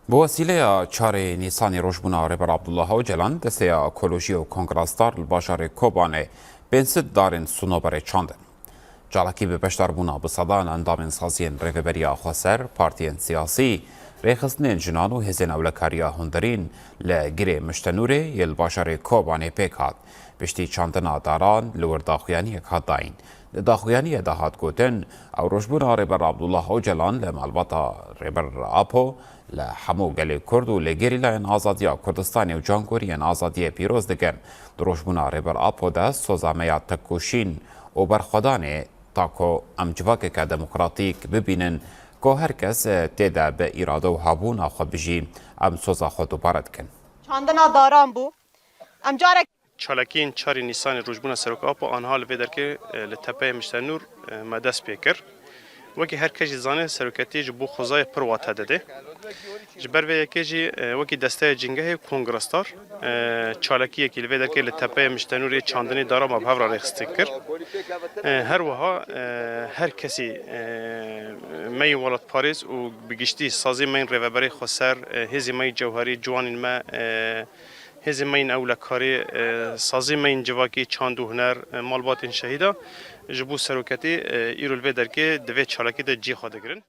بوسیله چهار نیسانی روشبونا رهبر عبدالله اوجلان دسته اکولوژی و کنگرستار الباشار کوبانه بینسد دارن سونوبر چاندن. جالکی به پشتر بونا بصدان اندام سازین رهبری خسر پارتین سیاسی ریخستن جنان و هزین اولکاریا هندرین لگیره مشتنوره یل باشار کوبانه پیکات بشتی چاندنا داران لور داخویانی اکاد داین. داخویانی دهات گوتن او روشبونا رهبر عبدالله اوجلان لمالباتا رهبر آپو لحمو گلی کرد و لگیری لاین آزادیا کردستانی و جانگوریان آزادی پیروز دگن دروشبونا رهبر آپو ده سوزامیا تکوشین و برخودانه تاکو امجواک که دموکراتیک ببینن که هر کس تیده به ایراده و هابونا خود بجی ام سوزا خود و بارد کن. چاندنا داران بو امجارک چالکین 4 نیسان روزبونا سروک آپو آنها لویدر که لتپه مشتنور مدست پیکر وکی هر کسی زانه سروکتی جبو خوزای پر واته داده جبر و یکی وکی دسته جنگه کنگرستار چالکی یکی لویدر که لتپه مشتنور چاندنی دارا مبهور را رخصتی کرد هر وها هر کسی می ولات پاریس و بگشتی سازی من روبری خسر هزی می جوهری جوان ما هزی مین اولکاری سازی مین جواکی چاندو هنر مالبات شهیدا جبو سروکتی ایرول به درکه دوی چالکی ده جی خواده گرن